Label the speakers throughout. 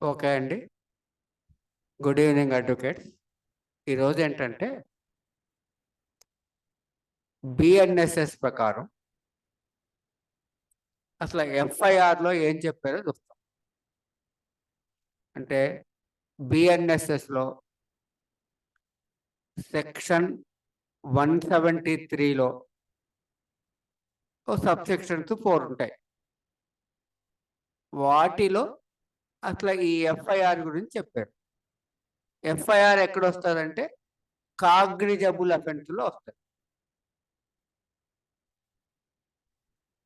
Speaker 1: Okay అండి. Good evening advocates. ఈరోజు ఏంటంటే బిఎన్ఎస్ఎస్ ప్రకారం అసలు ఎఫ్ఐఆర్లో ఏం చెప్పారో చూస్తాం. అంటే బిఎన్ఎస్ఎస్లో సెక్షన్ 173లో సబ్సెక్షన్స్ 4 ఉంటాయి. వాటిలో అసలు ఈ ఎఫ్ఐఆర్ గురించి చెప్పారు. ఎఫ్ఐఆర్ ఎక్కడ వస్తుందంటే కాగ్నిజబుల్ అఫెన్స్లో వస్తుంది.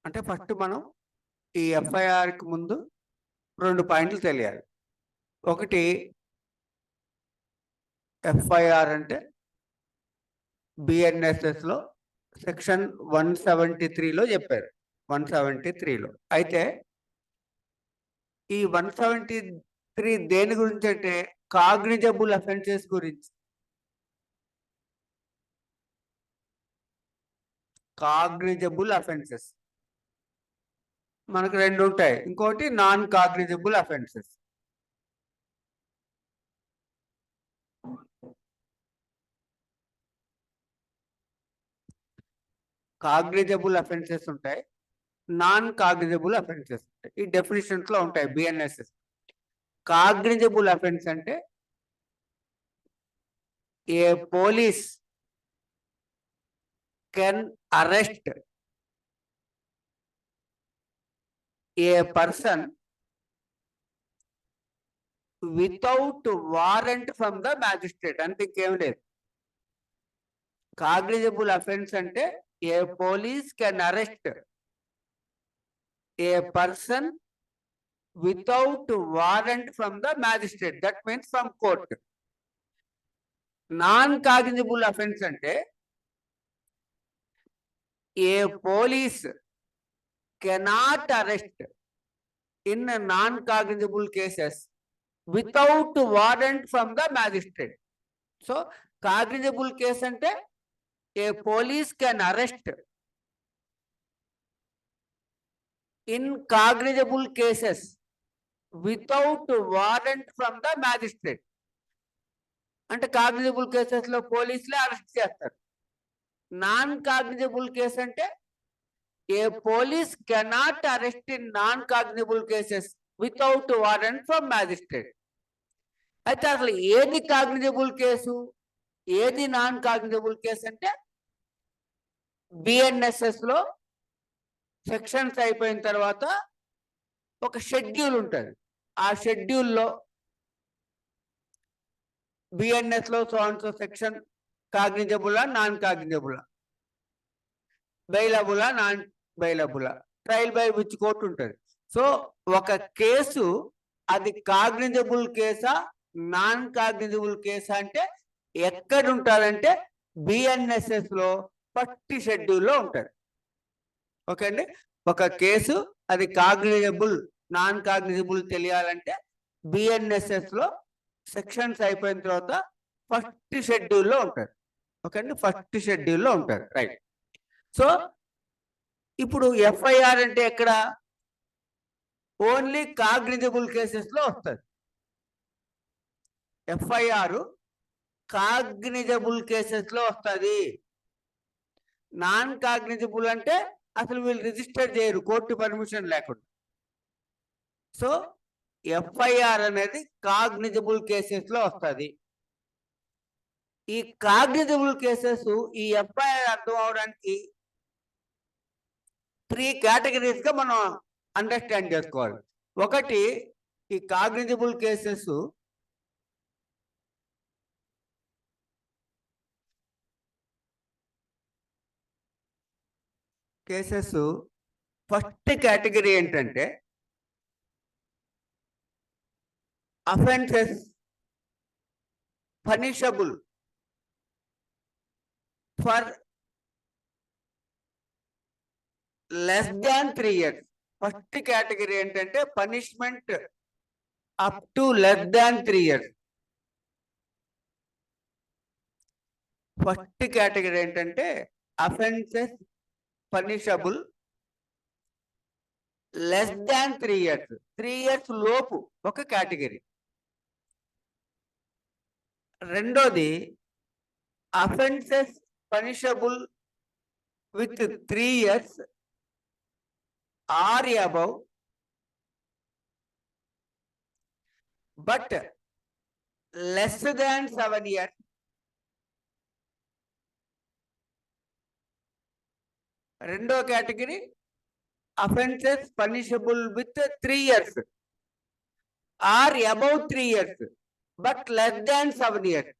Speaker 1: అంటే ఫస్ట్ మనం ఈ ఎఫ్ఐఆర్కి ముందు 2 పాయింట్లు తెలియాలి. ఒకటి, ఎఫ్ఐఆర్ అంటే బిఎన్ఎస్ఎస్లో సెక్షన్ 173లో చెప్పారు. 173లో అయితే ఈ 173 దేని గురించి అంటే కాగ్నిజబుల్ అఫెన్సెస్ గురించి. కాగ్నిజబుల్ అఫెన్సెస్ మనకు 2 ఉంటాయి. ఇంకోటి non cognizable offences. Cognizable offences ఉంటాయి, నాన్ కాగ్నిజబుల్ అఫెన్సెస్ ఉంటాయి. ఈ డెఫినేషన్స్ లో ఉంటాయి బిఎన్ఎస్ఎస్. కాగ్నిజబుల్ అఫెన్స్ అంటే a police can arrest a person without warrant from the magistrate. అంటే ఇంకేం లేదు. కాగ్నిజబుల్ అఫెన్స్ అంటే a police can arrest a person without warrant from the magistrate, that means from court. Non cognizable offence అంటే a police cannot arrest in non cognizable cases without warrant from the magistrate. So cognizable case అంటే a police can arrest in cognizable cases without warrant from the magistrate. అంటే cognizable cases లో పోలీసులే arrest చేస్తారు. Non cognizable case అంటే a police cannot arrest in non cognizable cases without warrant from magistrate. అయితే అసలు ఏది cognizable case, ఏది non cognizable case అంటే బిఎన్ఎస్ఎస్ లో సెక్షన్స్ అయిపోయిన తర్వాత ఒక షెడ్యూల్ ఉంటుంది. ఆ షెడ్యూల్లో బిఎన్ఎస్ లో సో సెక్షన్ కాగ్నిజబులా, నాన్ కాగ్నిజబులా, బెయిలబులా, నాన్ బెయిలబులా, ట్రయల్ బై విచ్ కోర్టు ఉంటుంది. సో ఒక కేసు అది కాగ్నిజబుల్ కేసా నాన్ కాగ్నిజబుల్ కేసా అంటే ఎక్కడ ఉంటారంటే బిఎన్ఎస్ఎస్ లో ఫస్ట్ షెడ్యూల్లో ఉంటుంది. ఓకే అండి. ఒక కేసు అది కాగ్నిజబుల్ నాన్ కాగ్నిజబుల్ తెలియాలంటే బిఎన్ఎస్ఎస్ లో సెక్షన్స్ అయిపోయిన తర్వాత ఫస్ట్ షెడ్యూల్లో ఉంటారు. ఓకే అండి, ఫస్ట్ షెడ్యూల్లో ఉంటారు. రైట్. సో ఇప్పుడు ఎఫ్ఐఆర్ అంటే ఎక్కడ ఓన్లీ కాగ్నిజబుల్ కేసెస్ లో వస్తుంది. ఎఫ్ఐఆర్ కాగ్నిజబుల్ కేసెస్ లో వస్తుంది. నాన్ కాగ్నిజబుల్ అంటే అసలు వీళ్ళు రిజిస్టర్ చేయరు కోర్టు పర్మిషన్ లేకుండా. సో ఎఫ్ఐఆర్ అనేది కాగ్నిజబుల్ కేసెస్ లో వస్తుంది. ఈ కాగ్నిజబుల్ కేసెస్ ఈ ఎఫ్ఐఆర్ అర్థం అవడానికి 3 కేటగిరీస్ గా మనం అండర్స్టాండ్ చేసుకోవాలి. ఒకటి, ఈ కాగ్నిజబుల్ కేసెస్ ఫస్ట్ కేటగిరీ ఏంటంటే offences punishable for less than 3 years. First category ఏంటంటే punishment up to less than 3 years. First category ఏంటంటే offences punishable less than 3 years, 3 years లోపు ఒక కేటగిరీ. రెండోది offences punishable with 3 years or above but less than 7 years. రెండో category offences punishable with 3 years or above 3 years but less than 7 years.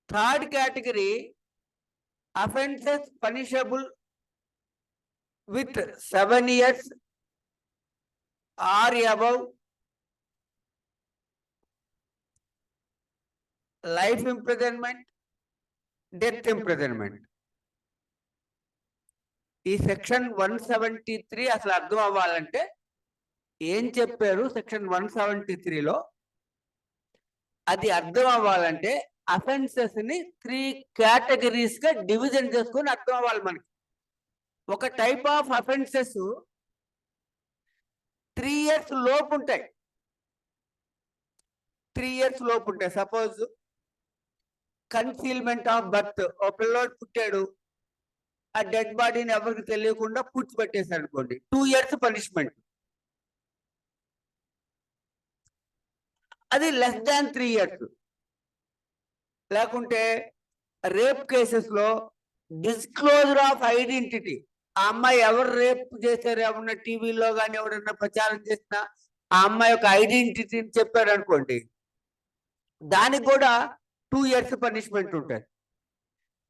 Speaker 1: Third category offences punishable with 7 years or above life imprisonment, death imprisonment. ఈ section 173 అసలు అర్థం అవ్వాలంటే ఏం చెప్పారు section 173లో, అది అర్థం అవ్వాలంటే అఫెన్సెస్ ని 3 కేటగిరీస్ గా డివిజన్ చేసుకొని అర్థం అవ్వాలి మనకి. ఒక టైప్ ఆఫ్ అఫెన్సెస్ 3 years లోపు ఉంటాయి. 3 years లోపు ఉంటాయి. సపోజ్ కన్సీల్మెంట్ ఆఫ్ బర్త్, ఓ పిల్లోడు పుట్టాడు, ఆ డెడ్ బాడీని ఎవరికి తెలియకుండా పూడ్చిపెట్టేశారు అనుకోండి, 2 years పనిష్మెంట్. అది లెస్ దాన్ 3 years. లేకుంటే రేప్ కేసెస్ లో డిస్క్లోజర్ ఆఫ్ ఐడెంటిటీ, ఆ అమ్మాయి ఎవరు రేప్ చేశారు ఏమన్నా టీవీలో కానీ ఎవరన్నా ప్రచారం చేసినా ఆ అమ్మాయి యొక్క ఐడెంటిటీని చెప్పారు అనుకోండి, దానికి కూడా 2 years పనిష్మెంట్ ఉంటుంది.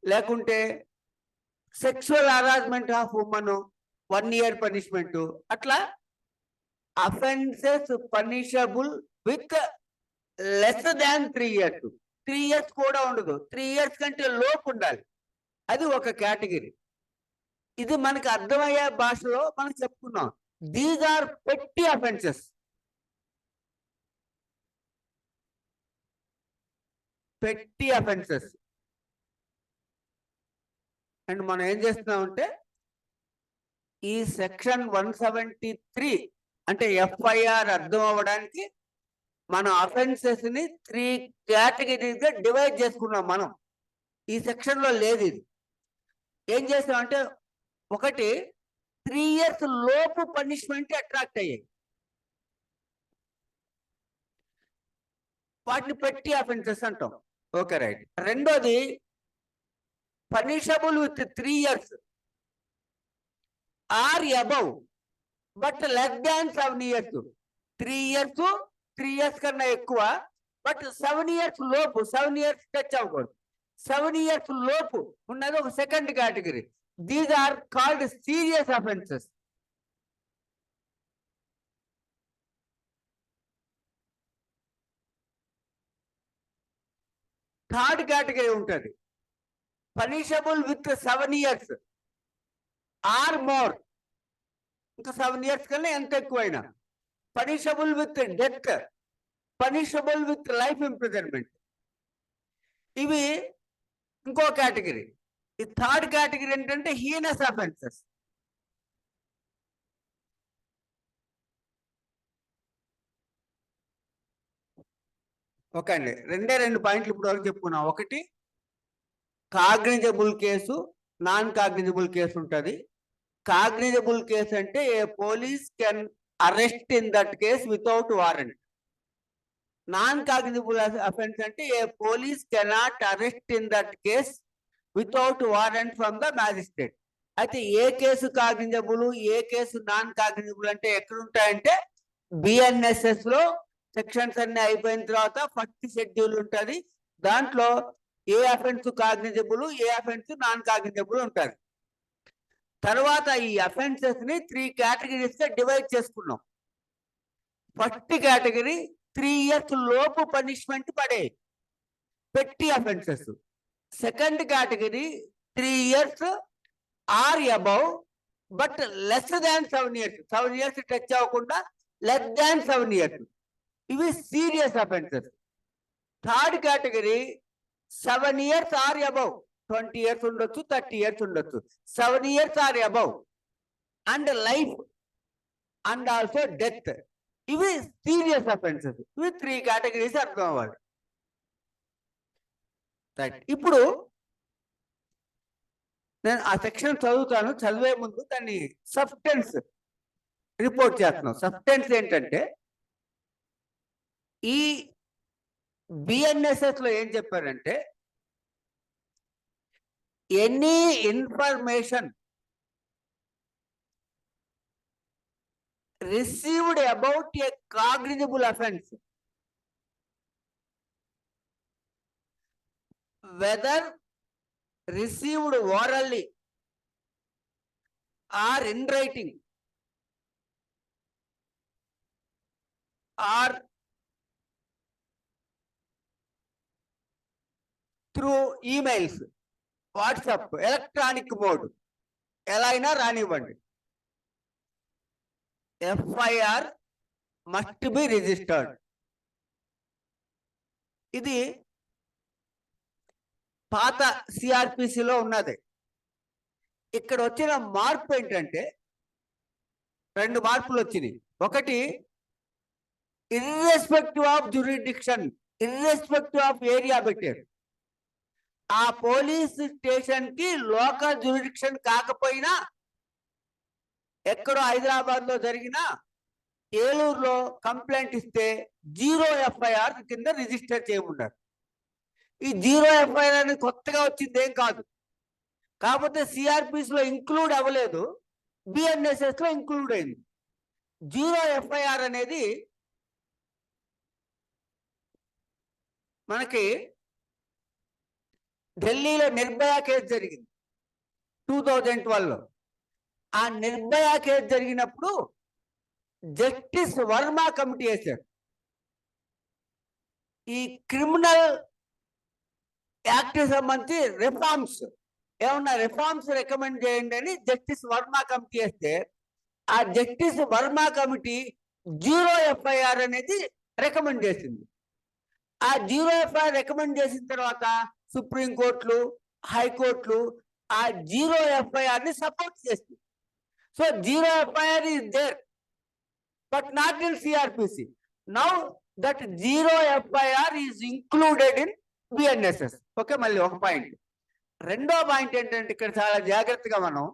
Speaker 1: లేకుంటే sexual harassment of women 1 year punishment. అట్లా offences punishable with less than 3 years. 3 years కూడా ఉండదు, 3 years కంటే లోపు ఉండాలి. అది ఒక కేటగిరీ. ఇది మనకి అర్థమయ్యే భాషలో మనం చెప్పుకున్నాం. దీస్ ఆర్ పెట్టి అఫెన్సెస్. పెట్టి అఫెన్సెస్. అండ్ మనం ఏం చేస్తున్నామంటే ఈ సెక్షన్ 173 అంటే ఎఫ్ఐఆర్ అర్థం అవ్వడానికి మనం అఫెన్సెస్ ని 3 కేటగిరీస్ గా డివైడ్ చేసుకున్నాం. మనం ఈ సెక్షన్ లో లేదు. ఇది ఏం చేస్తామంటే, ఒకటి 3 years లోపు పనిష్మెంట్ అట్రాక్ట్ అయ్యాయి, వాటిని పెట్టి అఫెన్సెస్ అంటాం. Okay, right. రెండోది punishable with 3 years or above but less than 7 years. 3 years 3 years కన్నా ఎక్కువ, బట్ 7 years లోపు. 7 years టచ్ అవ్వకూడదు. 7 years లోపు ఉన్నది ఒక second category. These are called serious offences. Third category ఉంటుంది punishable with 7 years or more. ఇంకా 7 years కన్నా ఎంత ఎక్కువైనా. Punishable with death, punishable with life imprisonment. ఇవి ఇంకో కేటగిరీ. ఈ థర్డ్ కేటగిరీ ఏంటంటే హీనస్ అఫెన్సెస్. ఓకే అండి, 2 పాయింట్లు ఇప్పుడు వరకు చెప్పుకున్నాం. ఒకటి cognizable case, non cognizable case ఉంటుంది. కాగ్నిజబుల్ కేసు అంటే a police can arrest in that case without warrant. Non cognizable offence అంటే a police cannot arrest in that case without warrant from the magistrate. అయితే ఏ case cognizable, ఏ case non cognizable అంటే ఎక్కడ ఉంటాయంటే BNSS లో sections అన్ని అయిపోయిన తర్వాత ఫస్ట్ షెడ్యూల్ ఉంటుంది. దాంట్లో ఏ అఫెన్స్ కాగ్నిజబుల్, ఏ అఫెన్స్ నాన్ కాగ్నిజబుల్ ఉంటుంది. తర్వాత ఈ అఫెన్సెస్ ని 3 కేటగిరీస్ గా డివైడ్ చేసుకున్నాం. ఫస్ట్ కేటగిరీ 3 years లోపు పనిష్మెంట్ పడే పెట్టి offences. Second category 3 years or above but less than 7 years. 7 years touch అవ్వకుండా లెస్ దాన్ 7 years. ఇవి serious offences. Third category 7 years or above. 20 years ఉండొచ్చు, 30 years ఉండొచ్చు. 7 years or above and life and also death. ఇవి serious offences. ఇవి 3 categories అర్థం అవ్వాలి. Right. ఇప్పుడు నేను ఆ సెక్షన్ చదువుతాను. చదివే ముందు దాన్ని సబ్స్టెన్స్ రిపోర్ట్ చేస్తున్నాం. సబ్స్టెన్స్ ఏంటంటే ఈ బిఎన్ఎస్ఎస్ లో ఏం చెప్పారంటే any information received about a cognizable offense, whether received orally or in writing or through emails, WhatsApp, electronic mode, ఎలా అయినా రానివ్వండి, FIR must be registered. ఇది పాత సిఆర్పిసిలో ఉన్నది. ఇక్కడ వచ్చిన మార్పు ఏంటంటే 2 మార్పులు వచ్చినాయి. ఒకటి, irrespective of jurisdiction, irrespective of area పెట్టారు. ఆ పోలీస్ స్టేషన్ కి లోకల్ జ్యూరిడిక్షన్ కాకపోయినా ఎక్కడో హైదరాబాద్ లో జరిగిన ఏలూరులో కంప్లైంట్ ఇస్తే 0 FIR కింద రిజిస్టర్ చేయమన్నారు. ఈ 0 FIR అనేది కొత్తగా వచ్చింది ఏం కాదు. కాకపోతే సిఆర్పిస్ లో ఇంక్లూడ్ అవ్వలేదు, బిఎన్ఎస్ఎస్ లో ఇంక్లూడ్ అయింది. 0 FIR అనేది మనకి ఢిల్లీలో నిర్భయ కేసు జరిగింది 2012లో. ఆ నిర్భయ కేసు జరిగినప్పుడు జస్టిస్ వర్మ కమిటీ వేశారు. ఈ క్రిమినల్ యాక్ట్ సంబంధించి రిఫార్మ్స్, ఏమన్నా రిఫార్మ్స్ రికమెండ్ చేయండి అని జస్టిస్ వర్మ కమిటీ వేస్తే ఆ జస్టిస్ వర్మ కమిటీ 0 FIR అనేది రికమెండ్ చేసింది. ఆ 0 FIR రికమెండ్ చేసిన తర్వాత సుప్రీంకోర్టులు, హైకోర్టులు ఆ 0 FIR ని సపోర్ట్ చేసింది. So 0 FIR is there but not in CRPC. Now that 0 FIR is included in BNSS. Okay, మళ్ళీ ఒక పాయింట్. రెండో పాయింట్ ఏంటంటే ఇక్కడ చాలా జాగ్రత్తగా మనం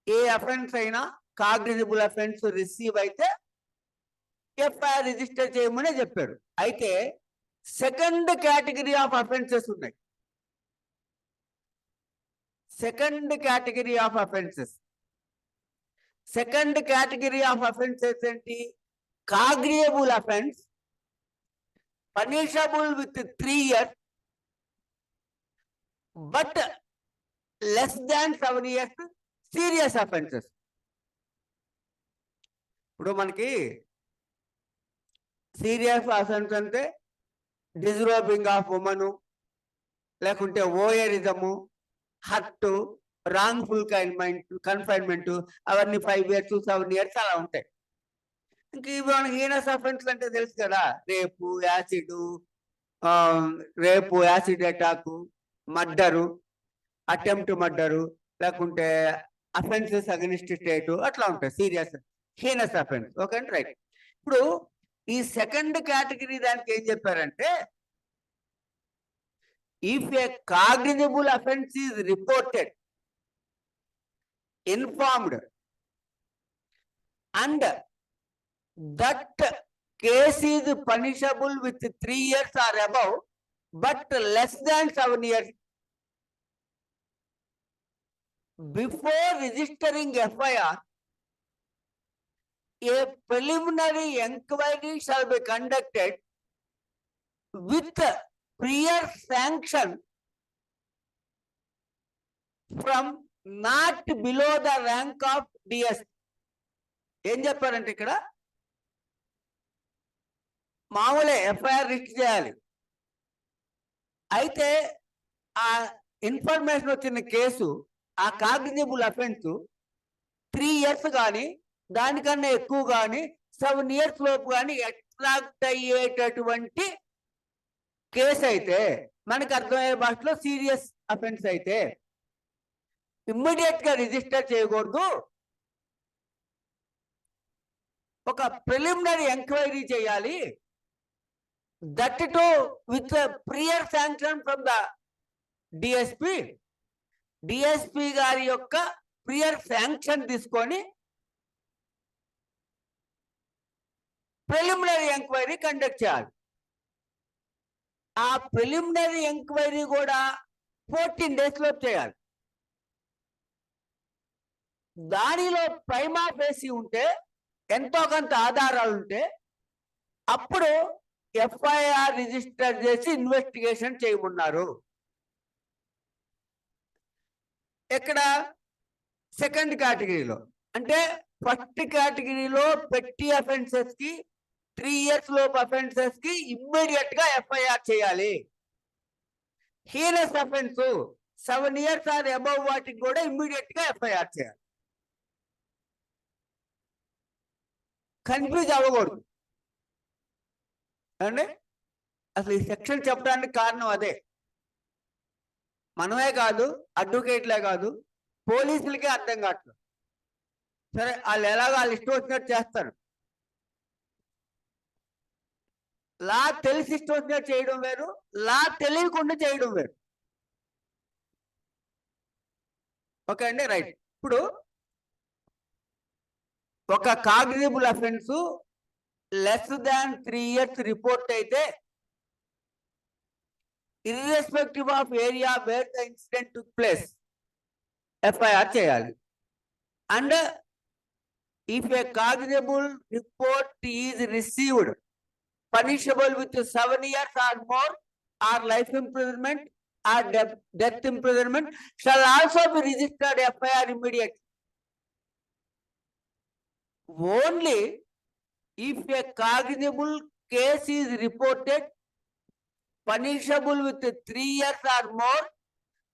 Speaker 1: ఏ అఫెన్స్ అయినా కాగ్నిజబుల్ అఫెన్స్ రిసీవ్ అయితే FIR రిజిస్టర్ చేయమనే చెప్పారు. అయితే సెకండ్ కేటగిరీ ఆఫ్ అఫెన్సెస్ ఉన్నాయి. సెకండ్ కేటగిరీ ఆఫ్ అఫెన్సెస్ ఏంటి? Cognizable offence, punishable with 3 years but less than 7 years, serious offences. ఇప్పుడు మనకి సీరియస్ అఫెన్స్ అంటే డిస్రోబింగ్ ఆఫ్ ఉమెన్, లేకుంటే ఓయరిజము, హర్ట్, రాంగ్ఫుల్ కన్ఫైన్మెంట్, అవన్నీ 5 years, 7 years అలా ఉంటాయి. ఇంక ఇవి మనకి హీనస్ అఫెన్స్ అంటే తెలుసు కదా, రేపు, acid attack, murder, attempt murder, లేకుంటే అఫెన్సెస్ అగెనిస్ట్ స్టేట్, అట్లా ఉంటాయి serious heinous offence. Okay, right. ఇప్పుడు ఈ సెకండ్ కేటగిరీ దానికి ఏం చెప్పారంటే, if A cognizable offence is reported, informed and that case is punishable with 3 years or above but less than 7 years, before registering FIR a preliminary inquiry shall be conducted with prior sanction from not below the rank of DS. ఏం చెప్పారంటే ఇక్కడ మామూలే FIR register చేయాలి. అయితే ఆ information వచ్చిన case, ఆ cognizable offence 3 years కానీ దానికన్నా ఎక్కువ కానీ 7 years లోపు కానీ అట్రాక్ట్ అయ్యేటటువంటి కేసు అయితే, మనకు అర్థమయ్యే భాషలో సీరియస్ అఫెన్స్ అయితే ఇమ్మీడియట్ గా రిజిస్టర్ చేయకూడదు. ఒక ప్రిలిమినరీ ఎంక్వైరీ చేయాలి, that to with prior sanction from the DSP. DSP గారి యొక్క ప్రియర్ శాంక్షన్ తీసుకొని ప్రిలిమినరీ ఎంక్వైరీ కండక్ట్ చేయాలి. ఆ ప్రిలిమినరీ ఎంక్వైరీ కూడా 14 days లో చేయాలి. దానిలో ప్రైమా ఫేసి ఉంటే, ఎంతో కొంత ఆధారాలు ఉంటే, అప్పుడు ఎఫ్ఐఆర్ రిజిస్టర్ చేసి ఇన్వెస్టిగేషన్ చేయమన్నారు. ఇక్కడ సెకండ్ కేటగిరీలో, అంటే ఫస్ట్ కేటగిరీలో పెట్టి అఫెన్సెస్ కి 3 years లోపు అఫెన్సెస్ కి ఇమ్మీడియట్ గా ఎఫ్ఐఆర్ చేయాలి. Heinous offence 7 years or above వాటికి కూడా ఇమ్మీడియట్ గా ఎఫ్ఐఆర్ చేయాలి. కన్ఫ్యూజ్ అవ్వకూడదు అండి. అసలు ఈ సెక్షన్ చెప్పడానికి కారణం అదే. మనమే కాదు, అడ్వకేట్లే కాదు, పోలీసులకే అర్థం కావట్లేదు. సరే, వాళ్ళు ఎలాగో వాళ్ళు ఇష్టం వచ్చినట్టు చేస్తారు. లా తెలిసి ఇష్టం వచ్చినట్టు చేయడం వేరు, లా తెలియకుండా చేయడం వేరు. ఓకే అండి, రైట్. ఇప్పుడు ఒక cognizable offence less than 3 years report అయితే, irrespective of area where the incident took place, FIR చేయాలి. And if a cognizable report is received, punishable with 7 years or more, or life imprisonment or death imprisonment, shall also be registered FIR immediately. Only if a cognizable case is reported punishable with 3 years or more,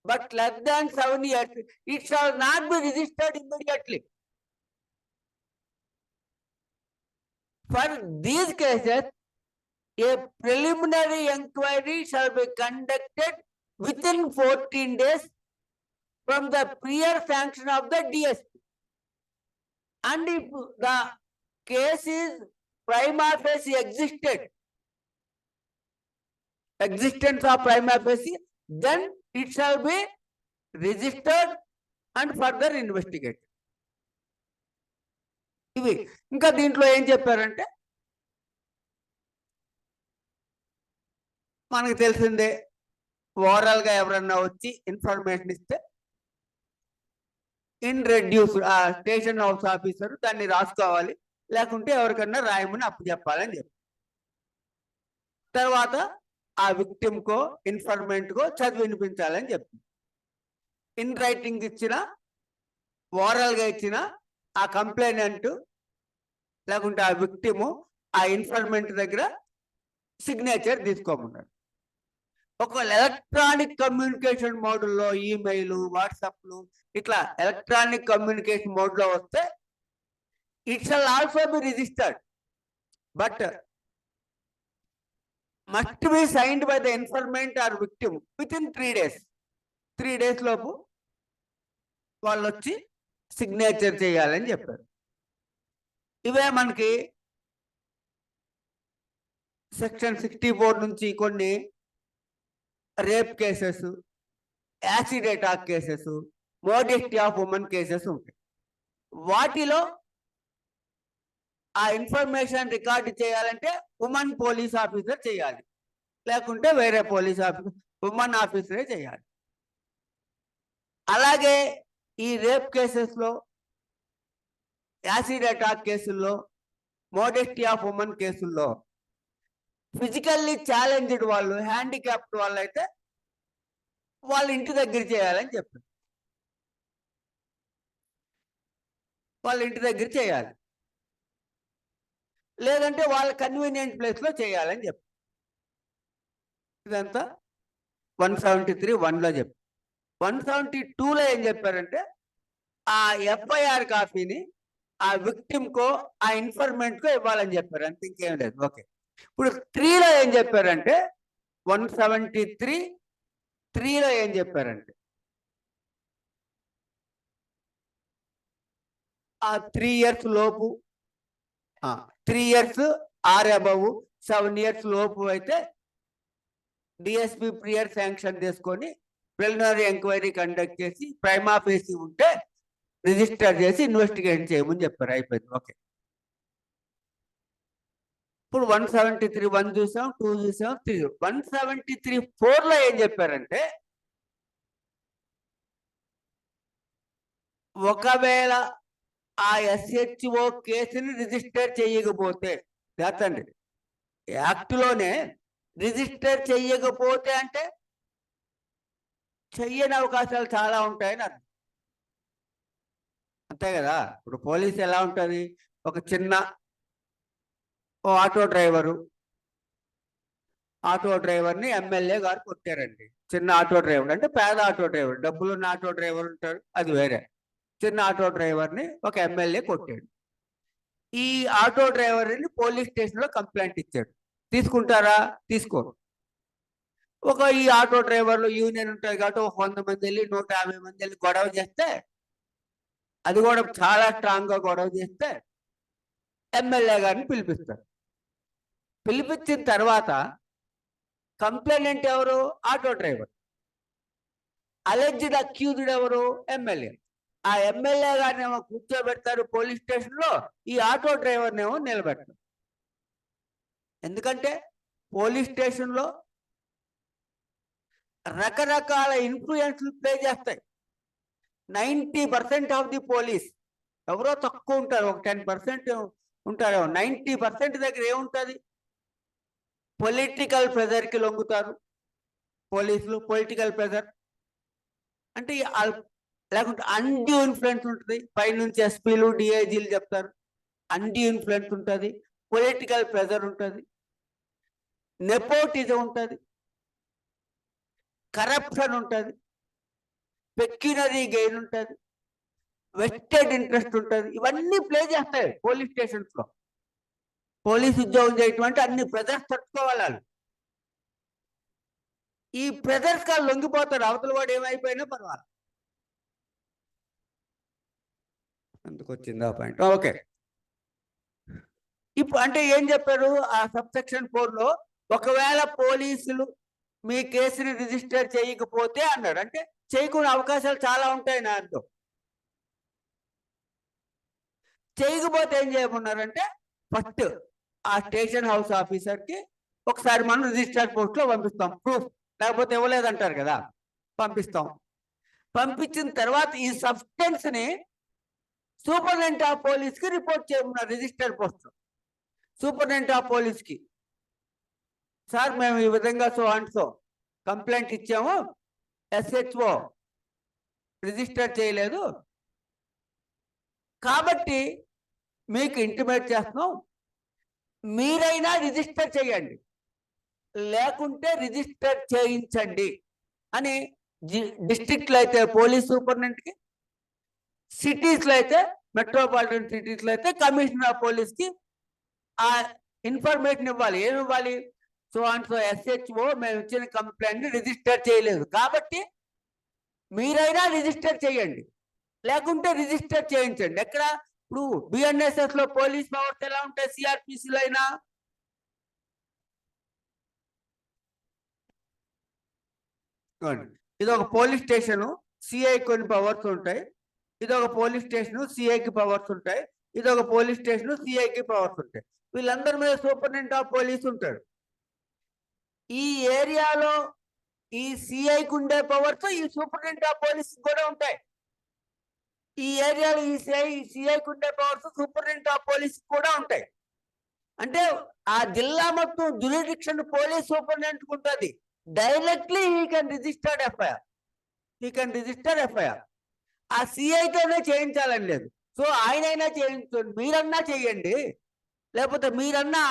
Speaker 1: but less than 7 years, it shall not be registered immediately. For these cases, a preliminary inquiry shall be conducted within 14 days from the prior sanction of the DSP. And if the case is prima facie existence of prima facie, then it shall be registered and further investigated. ఇవి ఇంకా దీంట్లో ఏం చెప్పారంటే, మనకు తెలిసిందే, overall గా ఎవరన్నా వచ్చి ఇన్ఫర్మేషన్ ఇస్తే ఇన్ రెడ్యూస్ ఆ స్టేషన్ హౌస్ ఆఫీసర్ దాన్ని రాసుకోవాలి, లేకుంటే ఎవరికన్నా రాయమని అప్పు చెప్పాలని చెప్పి, తర్వాత ఆ విక్టిమ్ కో ఇన్ఫర్మేంట్ కో చదివి వినిపించాలని చెప్తుంది. ఇన్ రైటింగ్ ఇచ్చిన, ఓవరాల్ గా ఇచ్చిన ఆ కంప్లైనెంట్ లేకుంటే ఆ విక్టిమ్ ఆ ఇన్ఫర్మేంట్ దగ్గర సిగ్నేచర్ తీసుకోమన్నారు. ఒకవేళ ఎలక్ట్రానిక్ కమ్యూనికేషన్ మోడ్లో ఈమెయిల్, వాట్సాప్లు ఇట్లా ఎలక్ట్రానిక్ కమ్యూనికేషన్ మోడ్లో వస్తే it shall also be registered, but must be signed by the informant or victim within 3 days. 3 days లోపు వాళ్ళు వచ్చి సిగ్నేచర్ చేయాలని చెప్పారు. ఇవే మనకి సెక్షన్ 64 నుంచి కొన్ని rape cases, acid attack cases, modesty of women cases ఉంటాయి. వాటిలో ఆ ఇన్ఫర్మేషన్ రికార్డు చేయాలంటే ఉమెన్ పోలీస్ ఆఫీసర్ చేయాలి, లేకుంటే వేరే పోలీస్ ఆఫీసర్ ఉమెన్ ఆఫీసరే చేయాలి. అలాగే ఈ రేప్ కేసెస్లో, యాసిడ్ అటాక్ కేసుల్లో, మోడెస్టీ ఆఫ్ ఉమెన్ కేసుల్లో ఫిజికల్లీ ఛాలెంజ్డ్ వాళ్ళు, హ్యాండిక్యాప్డ్ వాళ్ళు అయితే వాళ్ళ ఇంటి దగ్గర చేయాలని చెప్పారు. వాళ్ళ ఇంటి దగ్గర చేయాలి, లేదంటే వాళ్ళ కన్వీనియంట్ ప్లేస్లో చేయాలని చెప్పారు. ఇదంతా 173(1)లో చెప్పారు. 172లో ఏం చెప్పారంటే, ఆ ఎఫ్ఐఆర్ కాపీని ఆ విక్టిమ్కో ఆ ఇన్ఫర్మెంట్కో ఇవ్వాలని చెప్పారు, అంతే, ఇంకేం లేదు. ఓకే, ఇప్పుడు 3లో ఏం చెప్పారంటే, 173(3)లో ఏం చెప్పారంటే, ఆ 3 years లోపు 3 years ఆర్ అబవ్ 7 years లోపు అయితే డిఎస్పి ప్రియర్ శాంక్షన్ తీసుకొని ప్రిలిమినరీ ఎంక్వైరీ కండక్ట్ చేసి ప్రైమా ఫేసి ఉంటే రిజిస్టర్ చేసి ఇన్వెస్టిగేషన్ చేయమని చెప్పారు. అయిపోయింది. ఓకే. ఇప్పుడు 173 1 చూసాం, 2 చూసాం, 3 173 4లో ఏం చెప్పారంటే ఒకవేళ ఆ ఎస్హెచ్ఓ కేసుని రిజిస్టర్ చేయకపోతే చేతండి యాక్ట్లోనే రిజిస్టర్ చెయ్యకపోతే అంటే చెయ్యని అవకాశాలు చాలా ఉంటాయని అర్థం. అంతే కదా. ఇప్పుడు పోలీసు ఎలా ఉంటుంది, ఒక చిన్న ఆటో డ్రైవర్ని ఎమ్మెల్యే గారు కొట్టారండి. చిన్న ఆటో డ్రైవర్ అంటే పేద ఆటో డ్రైవర్, డబ్బులున్న ఆటో డ్రైవర్ ఉంటారు, అది వేరే. చిన్న ఆటో డ్రైవర్ని ఒక ఎమ్మెల్యే కొట్టాడు. ఈ ఆటో డ్రైవర్ని పోలీస్ స్టేషన్లో కంప్లైంట్ ఇచ్చాడు. తీసుకుంటారా? తీసుకోరు. ఈ ఆటో డ్రైవర్లు యూనియన్ ఉంటుంది కాబట్టి 100 మంది వెళ్ళి 150 మంది వెళ్ళి గొడవ చేస్తే, అది కూడా చాలా స్ట్రాంగ్గా గొడవ చేస్తే ఎమ్మెల్యే గారిని పిలిపిస్తారు. పిలిపించిన తర్వాత కంప్లైంట్ ఎవరు? Auto driver. అలెజ్డ్ అక్యూజ్డ్ ఎవరు? ఎమ్మెల్యే. ఆ ఎమ్మెల్యే గారిని ఏమో కూర్చోబెడతారు పోలీస్ స్టేషన్లో, ఈ ఆటో డ్రైవర్నేమో నిలబెడతారు. ఎందుకంటే పోలీస్ స్టేషన్లో రకరకాల ఇన్ఫ్లుయెన్స్లు ప్లే చేస్తాయి. 90% ఆఫ్ ది పోలీస్ ఎవరో తక్కువ ఉంటారు, ఒక 10% ఉంటారు. 90% దగ్గర ఏముంటుంది? పొలిటికల్ ప్రెజర్కి లొంగుతారు పోలీసులు. పొలిటికల్ ప్రెజర్ అంటే లేకుంటే అన్డ్యూ ఇన్ఫ్లుయెన్స్ ఉంటుంది. పైనుంచి ఎస్పీలు డిఐజీలు చెప్తారు, అన్డ్యూ ఇన్ఫ్లుయెన్స్ ఉంటుంది, పొలిటికల్ ప్రెజర్ ఉంటుంది, నెపోటిజం ఉంటుంది, కరప్షన్ ఉంటుంది, పెక్యునరీ గెయిన్ ఉంటుంది, వెస్టెడ్ ఇంట్రెస్ట్ ఉంటుంది. ఇవన్నీ ప్లే చేస్తాయి పోలీస్ స్టేషన్స్ లో. పోలీస్ ఉద్యోగం చేయటం అంటే అన్ని ప్రెజర్స్ తట్టుకోవాలి. ఈ ప్రెజర్స్ కాళ్ళు లొంగిపోతాడు, అవతల వాడు ఏమైపోయినా పర్వాలేదు. అందుకు వచ్చింది ఆ పాయింట్. ఓకే. ఇప్పుడు అంటే ఏం చెప్పారు ఆ సబ్సెక్షన్ 4లో? ఒకవేళ పోలీసులు మీ కేసుని రిజిస్టర్ చేయకపోతే అన్నాడు. అంటే చేయకుండా అవకాశాలు చాలా ఉంటాయి నా అర్థం. చేయకపోతే ఏం చేయమన్నారంటే ఫస్ట్ ఆ స్టేషన్ హౌస్ ఆఫీసర్కి ఒకసారి మనం రిజిస్టర్ పోస్ట్లో పంపిస్తాం, ప్రూఫ్. లేకపోతే ఇవ్వలేదంటారు కదా, పంపిస్తాం. పంపించిన తర్వాత ఈ సబ్స్టెన్స్ని సూపరింటెండెంట్ ఆఫ్ పోలీస్కి రిపోర్ట్ చేయమన్నారు. రిజిస్టర్ పోస్ట్ సూపరింటెండెంట్ ఆఫ్ పోలీస్కి, సార్ మేము ఈ విధంగా సో అండ్ సో కంప్లైంట్ ఇచ్చాము, ఎస్హెచ్ఓ రిజిస్టర్ చేయలేదు కాబట్టి మీకు ఇంటిమేట్ చేస్తున్నాం, మీరైనా రిజిస్టర్ చేయండి లేకుంటే రిజిస్టర్ చేయించండి అని డిస్ట్రిక్ట్లో అయితే పోలీస్ సూపరింటెండెంట్కి, సిటీస్లో అయితే మెట్రోపాలిటన్ సిటీస్లో అయితే కమిషనర్ ఆఫ్ పోలీస్కి ఆ ఇన్ఫర్మేషన్ ఇవ్వాలి. ఏమి ఇవ్వాలి? సో అండ్ సో ఎస్హెచ్ఓ మేము ఇచ్చిన కంప్లైంట్ రిజిస్టర్ చేయలేదు కాబట్టి మీరైనా రిజిస్టర్ చేయండి లేకుంటే రిజిస్టర్ చేయించండి. ఎక్కడ? ఇప్పుడు బిఎన్ఎస్ఎస్ లో పోలీస్ పవర్స్ ఎలా ఉంటాయి, సిఆర్పిసిలో అయినా ఇది ఒక పోలీస్ స్టేషన్, సిఐ కొన్ని పవర్స్ ఉంటాయి. ఇది ఒక పోలీస్ స్టేషన్, సిఐకి పవర్స్ ఉంటాయి. ఇది ఒక పోలీస్ స్టేషన్, సిఐకి పవర్స్ ఉంటాయి. వీళ్ళందరి మీద సూపరింటెండెంట్ ఆఫ్ పోలీస్ ఉంటాడు. ఈ ఏరియాలో ఈ సిఐకి ఉండే పవర్స్ ఈ సూపరింటెండెంట్ ఆఫ్ పోలీస్ కూడా ఉంటాయి. ఈ ఏరియాలో ఈ సిఐకి ఉండే పవర్స్ సూపరింటెండెంట్ ఆఫ్ పోలీస్ కూడా ఉంటాయి. అంటే ఆ జిల్లా మొత్తం జ్యూరిడిక్షన్ పోలీస్ సూపరింటెండెంట్ ఉంటుంది. Directly he can registered FIR, ఆ సిఐతోనే చేయించాలని లేదు. సో ఆయనైనా చేయించండి, మీరన్నా చేయండి, లేకపోతే మీరన్నా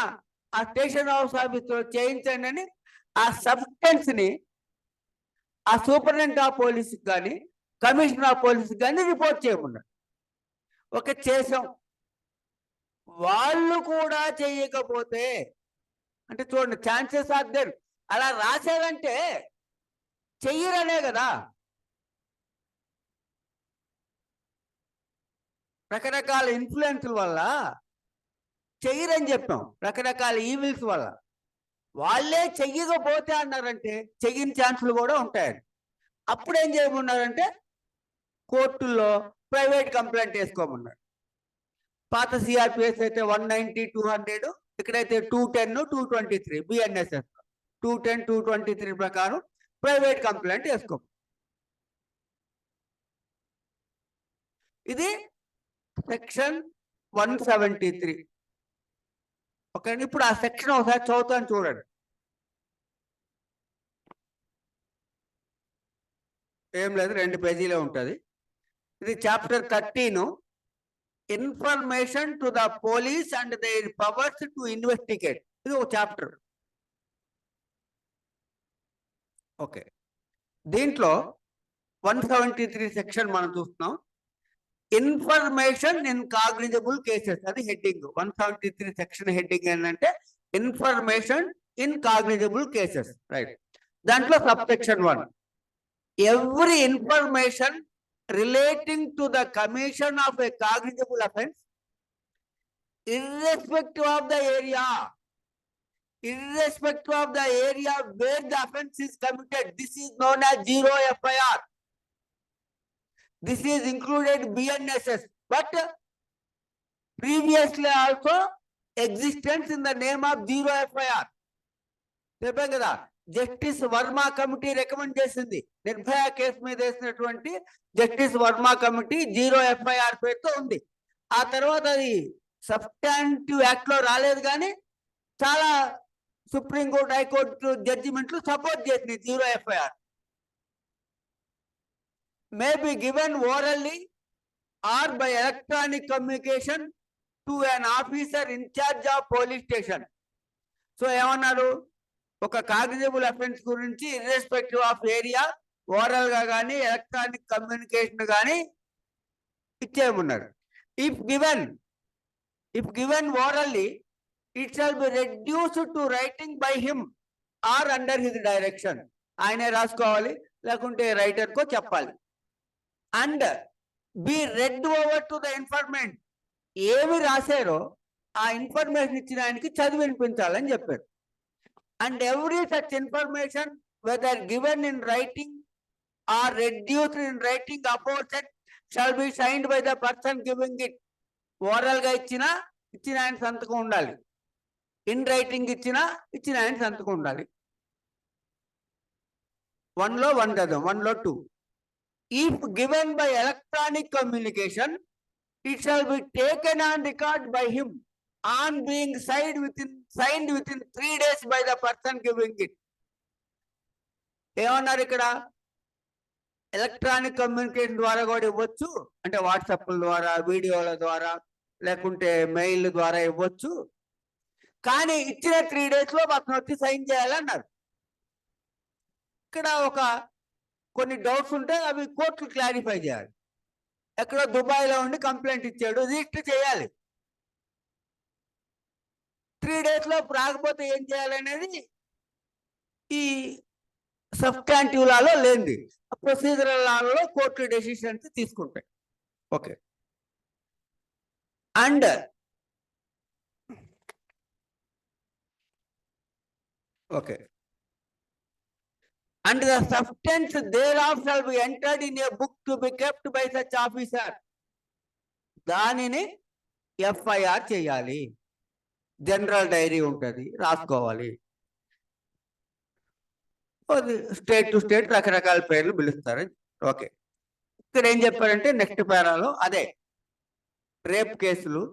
Speaker 1: ఆ స్టేషన్ హౌస్ ఆఫీస్లో చేయించండి అని ఆ సబ్స్టెన్స్ ని ఆ సూపరింటెండెంట్ ఆఫ్ పోలీస్ కానీ కమిషనర్ ఆఫ్ పోలీస్ కానీ రిపోర్ట్ చేయమన్నారు. ఓకే, చేసాం. వాళ్ళు కూడా చేయకపోతే అంటే చూడండి, ఛాన్సెస్ ఆర్ దేర్. అలా రాశారంటే చెయ్యరనే కదా. రకరకాల ఇన్ఫ్లుయెన్స్ల వల్ల చెయ్యరని చెప్పాం రకరకాల ఈవిల్స్ వల్ల. వాళ్ళే చెయ్యకపోతే అన్నారంటే చెయ్యని ఛాన్సులు కూడా ఉంటాయని. అప్పుడు ఏం చేయమన్నారంటే కోర్టుల్లో ప్రైవేట్ కంప్లైంట్ వేసుకోమన్నారు. పాత సిఆర్పిఎస్ అయితే 190, 200, ఇక్కడైతే 210, 223 బిఎన్ఎస్ఎస్ 210, 223 ప్రకారం ప్రైవేట్ కంప్లైంట్ వేసుకో. ఇది సెక్షన్ 173. ఓకే, ఇప్పుడు ఆ సెక్షన్ ఒకసారి చదువుతాను చూడండి. ఏం లేదు, 2 పేజీలే ఉంటుంది. ఇది chapter 13, information to the police and their powers to investigate. ఇది ఒక చాప్టర్. ఓకే, దీంట్లో 173 సెక్షన్ మనం చూస్తున్నాం. ఇన్ఫర్మేషన్ ఇన్ కాగ్నిజబుల్ కేసెస్, అది హెడ్డింగ్. 173 సెక్షన్ హెడ్డింగ్ ఏంటంటే information in cognizable cases, right. దాంట్లో sub section 1, every information relating to the commission of a cognizable offense, irrespective of the area where the offense is committed, this is known as zero FIR. This is included BNSS, but previously also existence in the name of zero FIR. చెప్పాం కదా, justice Varma committee recommend చేసింది. Nirbhaya case మీద వేసినటువంటి justice Varma committee 0 FIR పేరుతో ఉంది. ఆ తర్వాత అది సబ్స్టాంటివ్ యాక్ట్ లో రాలేదు, కానీ చాలా సుప్రీంకోర్టు, హైకోర్టు జడ్జిమెంట్లు సపోర్ట్ చేసింది 0 FIR. May be given orally or by electronic communication to an officer in charge of police station. So ఏమన్నారు, ఒక కాగ్నిజబుల్ అఫెన్స్ గురించి ఇర్రెస్పెక్టివ్ ఆఫ్ ఏరియా ఓరల్ గా కానీ ఎలక్ట్రానిక్ కమ్యూనికేషన్ కానీ ఇచ్చేయమన్నారు. If given orally it shall be reduced to writing by him or under his direction. ఆయనే రాసుకోవాలి, లేకుంటే రైటర్ కో చెప్పాలి. And be read over to the information, ఏమి రాశారో ఆ ఇన్ఫర్మేషన్ ఇచ్చిన ఆయనకి చదివి వినిపించాలని చెప్పారు. And every such information, whether given in writing or reduced in writing aforesaid, shall be signed by the person giving it. Oral ga ichina ఆయన సంతకం ఉండాలి, ఇన్ రైటింగ్ ఇచ్చిన ఆయన సంతకం ఉండాలి. 1 లో 1 కదా, 1 లో 2. If given by electronic communication, it shall be taken on record by him on being signed within 3 days by the person giving it. ఏమన్నారు ఇక్కడ, ఎలక్ట్రానిక్ కమ్యూనికేషన్ ద్వారా కూడా ఇవ్వచ్చు, అంటే వాట్సాప్ల ద్వారా, వీడియోల ద్వారా, లేకుంటే మెయిల్ ద్వారా ఇవ్వచ్చు. కానీ ఇచ్చిన 3 days లో అతను వచ్చి సైన్ చేయాలన్నారు. ఇక్కడ కొన్ని డౌట్స్ ఉంటే అవి కోర్టులు క్లారిఫై చేయాలి. ఎక్కడో దుబాయ్లో ఉండి కంప్లైంట్ ఇచ్చాడు, రిజిస్టర్ చేయాలి. 3 days లో రాకపోతే ఏం చేయాలనేది ఈ సబ్స్టాంటివ్ లాలో లేనిది, ప్రొసీజరల్ లాలో కోర్టు డెసిషన్స్ తీసుకుంటాయి. Okay, and the substance thereof shall be entered in a book to be kept by such officer. దానిని FIR చేయాలి, జనరల్ డైరీ ఉంటుంది, రాసుకోవాలి. స్టేట్ టు స్టేట్ రకరకాల పేర్లు పిలుస్తారు. ఓకే, ఇక్కడ ఏం చెప్పారంటే నెక్స్ట్ పేరాలో అదే రేప్ కేసులు,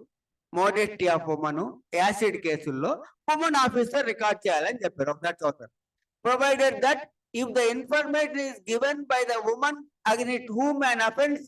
Speaker 1: మోడెస్టీ ఆఫ్ ఉమెన్, యాసిడ్ కేసుల్లో ఉమెన్ ఆఫీసర్ రికార్డ్ చేయాలని చెప్పారు. ఒకసారి చూస్తారు. Provided that if the information is given by the woman against whom an offense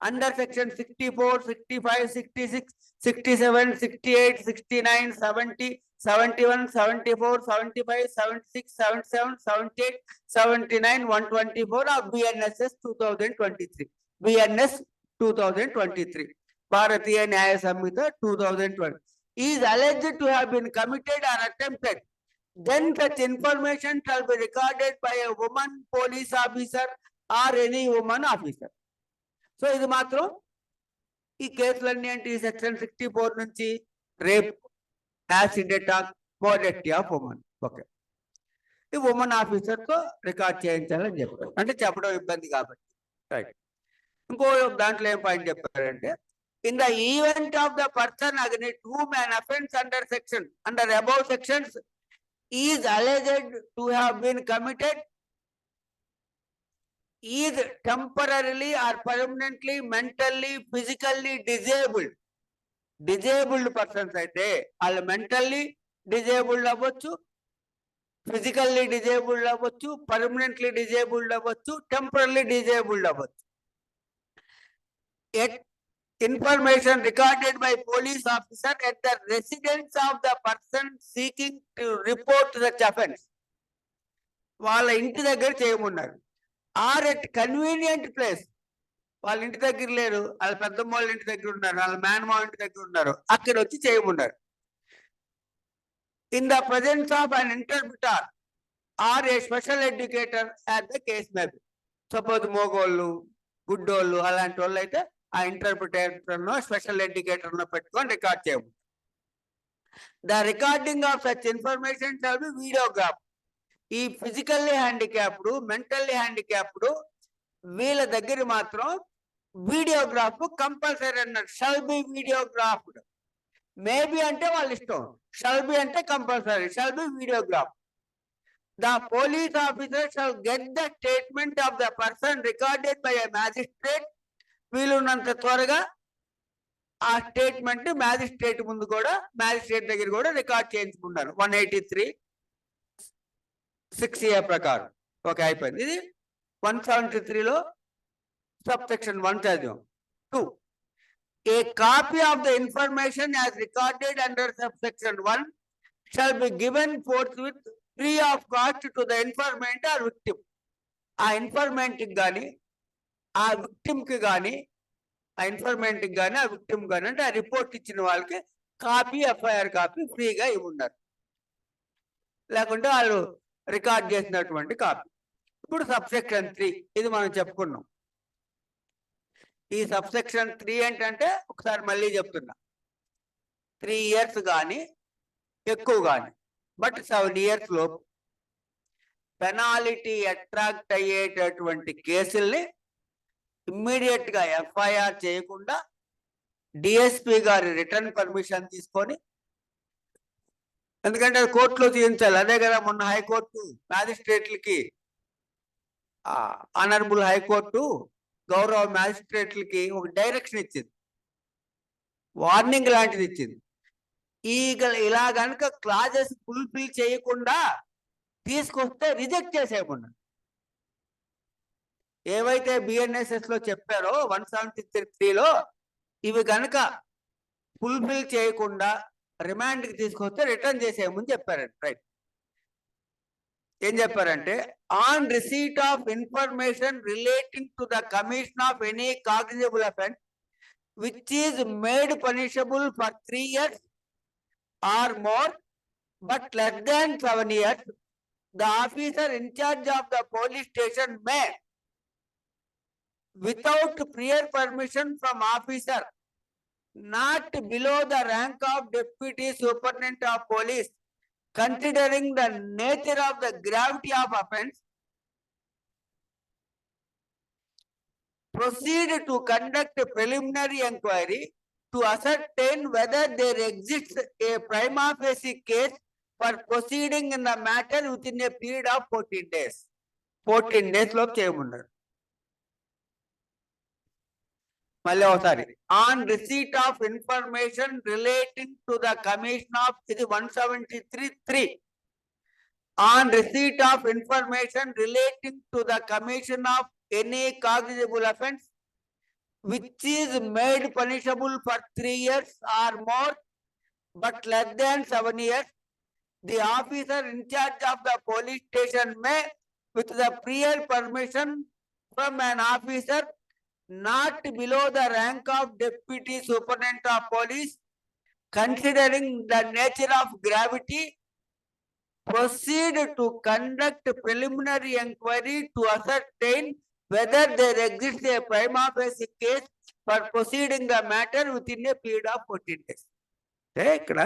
Speaker 1: under section 64, 65, 66, 67, 68, 69, 70, 71, 74, 75, 76, 77, 78, 79, 124 of BNSS 2023. BNS 2023. Bharatiya Nyaya Samhita 2020 is alleged to have been committed or attempted. Then such information shall be recorded by a woman police officer or any woman officer. So ఇది మాత్రం ఈ కేసులన్నీ అంటే ఈ section 64 నుంచి rape acid attack, modesty of women. Okay, ఈ women officer తో record చేయించాలని చెప్పారు. అంటే చెప్పడం ఇబ్బంది కాబట్టి. రైట్. ఇంకో దాంట్లో ఏం పాయింట్ చెప్పారంటే, in the event of the person against whom an offence under above sections is alleged to have been committed is temporarily or permanently mentally physically disabled persons అయితే వాళ్ళు మెంటల్లీ డిజేబుల్డ్ అవ్వచ్చు, physically disabled అవ్వచ్చు, permanently disabled అవ్వచ్చు, temporary disabled అవ్వచ్చు. Information recorded by police officer at the residence of the person seeking to report such offence. వాళ్ళ ఇంటి దగ్గర చేయమన్నారు. ఆర్ ఎట్ కన్వీనియంట్ ప్లేస్, వాళ్ళ ఇంటి దగ్గర లేరు, వాళ్ళ పెద్దమ్మ వాళ్ళ ఇంటి దగ్గర ఉన్నారు, వాళ్ళ మేనమావ ఇంటి దగ్గర ఉన్నారు, అక్కడ వచ్చి చేయమన్నారు. In the presence of an interpreter or a special educator as the case may be. Suppose మోగోళ్ళు, గుడ్డోళ్ళు అలాంటి వాళ్ళు అయితే ఆ ఇంటర్ప్రిటేటర్ స్పెషల్ ఎడ్యుకేటర్ పెట్టుకొని రికార్డ్ చేయము. The recording of such information shall be videograph. ఈ ఫిజికల్లీ హ్యాండిక్యాప్డ్, మెంటల్లీ హ్యాండిక్యాప్డ్ వీళ్ళ దగ్గర మాత్రం వీడియోగ్రాఫ్ కంపల్సరీ అన్నారు. Shall be videographed. మేబీ అంటే వాళ్ళ ఇష్టం, షల్ బి అంటే compulsory, shall be videograph. The police officer shall get the statement of the person recorded by a magistrate. వీలున్నంత త్వరగా ఆ స్టేట్మెంట్ మ్యాజిస్ట్రేట్ ముందు కూడా, మ్యాజిస్ట్రేట్ దగ్గర కూడా రికార్డ్ చేయించుకున్నారు 183(6A) ప్రకారం. ఓకే, అయిపోయింది. ఇది 173లో సబ్ సెక్షన్ 1 చదివాం. 2. A copy of the information as recorded under subsection 1 shall be given forthwith free of cost to the informant or victim. ఆ ఇన్ఫర్మెంట్ కానీ, ఆ విక్టిమ్ కి కానీ, ఆ ఇన్ఫర్మెంట్ కానీ, ఆ విక్టిమ్ కానీ, అంటే ఆ రిపోర్ట్ ఇచ్చిన వాళ్ళకి కాపీ, ఎఫ్ఐఆర్ కాపీ ఫ్రీగా ఇవ్వన్నారు, లేకుంటే వాళ్ళు రికార్డ్ చేసినటువంటి కాపీ. ఇప్పుడు సబ్సెక్షన్ 3 ఇది మనం చెప్పుకున్నాం. ఈ సబ్సెక్షన్ 3 ఏంటంటే, ఒకసారి మళ్ళీ చెప్తున్నా, 3 years కానీ ఎక్కువ కానీ, బట్ 7 years లోపు పెనాలిటీ అట్రాక్ట్ అయ్యేటటువంటి కేసుల్ని ఇమ్మీడియట్ గా ఎఫ్ఐఆర్ చేయకుండా డిఎస్పీ గారి రిటర్న్ పర్మిషన్ తీసుకొని, ఎందుకంటే కోర్టులో తీయించాలి. అదే కదా మొన్న హైకోర్టు మ్యాజిస్ట్రేట్లకి, ఆనరబుల్ హైకోర్టు గౌరవ మ్యాజిస్ట్రేట్లకి ఒక డైరెక్షన్ ఇచ్చింది, వార్నింగ్ లాంటిది ఇచ్చింది. ఇలా కనుక క్లాజెస్ ఫుల్ఫిల్ చేయకుండా తీసుకొస్తే రిజెక్ట్ చేసేయమన్నా. ఏవైతే బిఎన్ఎస్ఎస్ లో చెప్పారో 173లో ఇవి కనుక ఫుల్ఫిల్ చేయకుండా రిమాండ్కి తీసుకొస్తే రిటర్న్ చేసేయమని చెప్పారండి. రైట్. ఏం చెప్పారంటే, on receipt of information relating to the commission of any cognizable offence which is made punishable for 3 years or more but less than 7 years, the officer in charge of the police station may, without prior permission from officer not below the rank of deputy superintendent of police, considering the nature of the gravity of offence, proceed to conduct a preliminary inquiry to ascertain whether there exists a prima facie case for proceeding in the matter within a period of 14 days. 14 days లో చేయమన్నారు. మళ్ళీ ఒకసారి, on receipt of information relating to the commission of, ఇది 173(3). On receipt of information relating to the commission of any cognizable offence which is made punishable for 3 years or more but less than 7 years, the officer in charge of the police station may, with the prior permission from an officer not below the rank of deputy superintendent of police, considering the nature of gravity, proceed to conduct preliminary inquiry to ascertain whether there exists a prima facie case for proceeding the matter within a period of 14 days. ఇక్కడ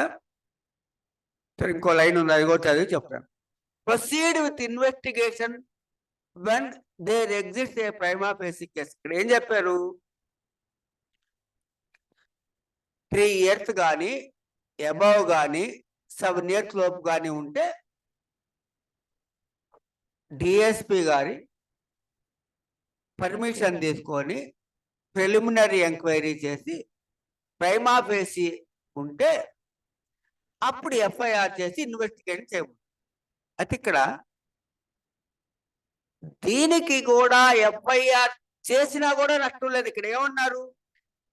Speaker 1: సరే, ఇంకో line ఉంది, అది కూడా చదివి చెప్తాను. Proceed with investigation when there exist a prima facie case. ఇక్కడ ఏం చెప్పారు? 3 years కానీ అబవ్ కానీ 7 years లోపు కానీ ఉంటే డిఎస్పి గారి పర్మిషన్ తీసుకొని ప్రిలిమినరీ ఎంక్వైరీ చేసి ప్రైమా ఫేసి ఉంటే అప్పుడు ఎఫ్ఐఆర్ చేసి ఇన్వెస్టిగేట్ చేయవచ్చు. అయితే ఇక్కడ దీనికి కూడా ఎఫ్ఐఆర్ చేసినా కూడా నష్టం లేదు. ఇక్కడ ఏమన్నారు?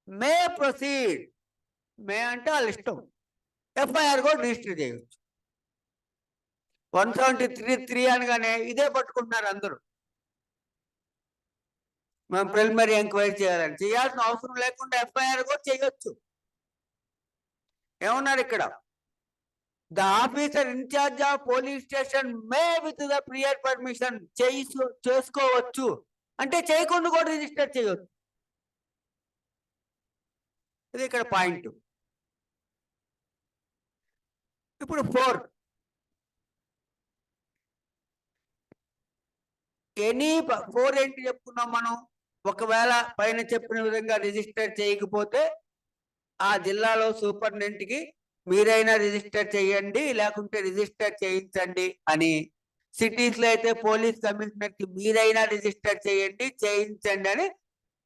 Speaker 1: మే ప్రొసీడ్. మే అంటే వాళ్ళ ఇష్టం. ఎఫ్ఐఆర్ కూడా రిజిస్టర్ చేయవచ్చు. 173(3) అనగానే ఇదే పట్టుకుంటున్నారు అందరూ. మనం ప్రిలిమినరీ ఎంక్వైరీ చేయాలని, చేయాల్సిన అవసరం లేకుండా ఎఫ్ఐఆర్ కూడా చేయొచ్చు. ఏమన్నారు ఇక్కడ? The officer in charge of police station may with the prior permission చేసుకోవచ్చు. అంటే చేయకుండా కూడా రిజిస్టర్ చేయవచ్చు. ఇది ఇక్కడ పాయింట్. ఇప్పుడు 4, ఎనీ 4 ఏంటి చెప్పుకున్నాం మనం? ఒకవేళ పైన చెప్పిన విధంగా రిజిస్టర్ చేయకపోతే ఆ జిల్లాలో సూపరింటెండెంట్కి మీరైనా రిజిస్టర్ చేయండి, లేకుంటే రిజిస్టర్ చేయించండి అని. సిటీస్ లో అయితే పోలీస్ కమిషనర్ కి మీరైనా రిజిస్టర్ చేయండి, చేయించండి అని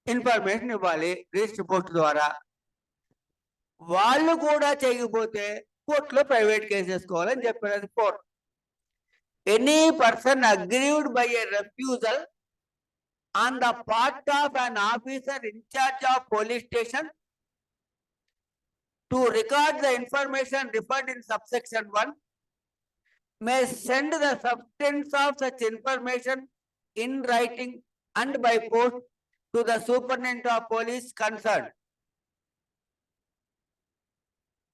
Speaker 1: ఇన్ఫర్మేషన్ ఇవ్వాలి రిజిస్టర్ పోస్ట్ ద్వారా. వాళ్ళు కూడా చేయకపోతే కోర్టులో ప్రైవేట్ కేసు వేసుకోవాలని చెప్పారు. అది 4. Any person aggrieved by a refusal on the part of an officer in charge of police station to record the information referred in subsection 1 may send the substance of such information in writing and by post to the superintendent of police concerned.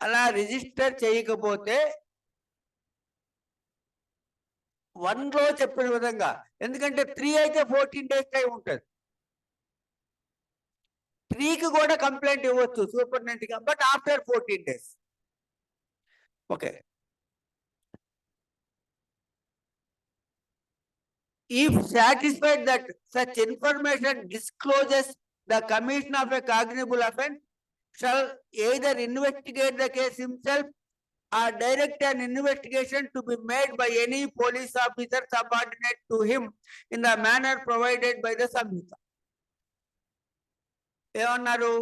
Speaker 1: అలా register చేయకపోతే 1లో చెప్పిన విధంగా, ఎందుకంటే 3 అయితే 14 days time ఉంటుంది. 3కి కూడా complaint ఇవ్వచ్చు సూపరింటెండెంట్ గా, but after 14 days. Okay. If satisfied that such information discloses the commission of a cognizable offence, shall either investigate the case himself or direct an investigation to be made by any police officer subordinate to him in the manner provided by the Samhita. ఏమన్నారు?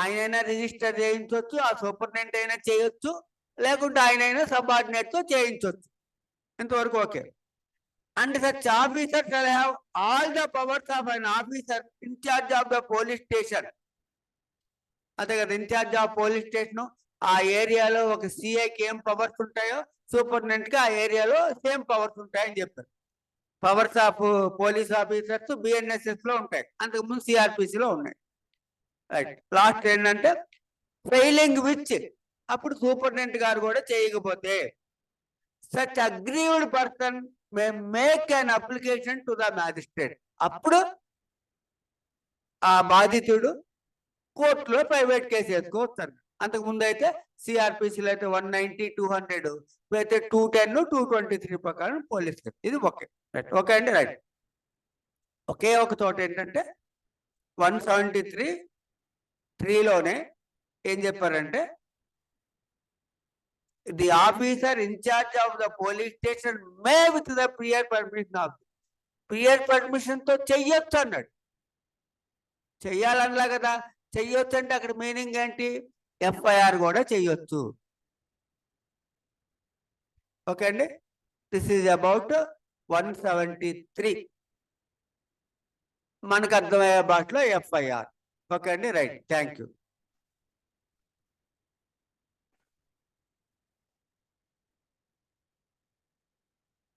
Speaker 1: ఆయనైనా register చేయించవచ్చు, ఆ superintendent అయినా చేయొచ్చు, లేకుంటే ఆయనైనా subordinate తో చేయించవచ్చు. ఇంతవరకు okay. And such officer shall have all the powers of an officer in charge of the police station. అదే కదా, ఇన్ఛార్జ్ ఆఫ్ పోలీస్ స్టేషన్. ఆ ఏరియాలో ఒక సిఐకి ఏం పవర్స్ ఉంటాయో సూపరింటెండెంట్ కి ఆ ఏరియాలో సేమ్ పవర్స్ ఉంటాయని చెప్పారు. Powers of police officers BNSS లో ఉంటాయి, అంతకుముందు సిఆర్పిసిలో ఉన్నాయి. రైట్. లాస్ట్ ఏంటంటే ఫెయిలింగ్ విచ్, అప్పుడు సూపరింటెండెంట్ గారు కూడా చేయకపోతే such aggrieved person may make an application to the magistrate. అప్పుడు ఆ బాధితుడు కోర్టులో ప్రైవేట్ కేసు వేసుకోవచ్చు. అంతకుముందు అయితే సిఆర్పిసిలో అయితే 190, 200, అయితే 210, 223 ప్రకారం పోలీస్ కేసు. ఇది ఓకే. రైట్. ఓకే అండి. రైట్. ఒకే ఒక చోట ఏంటంటే 173(3)లోనే ఏం చెప్పారంటే, the officer in charge of the police station may with the prior permission of, prior permission తో చెయ్యొచ్చు అన్నాడు. చెయ్యాలనలా కదా, చెయ్యొచ్చు అంటే అక్కడ మీనింగ్ ఏంటి? ఎఫ్ఐఆర్ కూడా చెయ్యొచ్చు. ఓకే అండి. This is about 173. మనకు అర్థమయ్యే భాషలో ఎఫ్ఐఆర్. ఓకే అండి. రైట్. Thank you.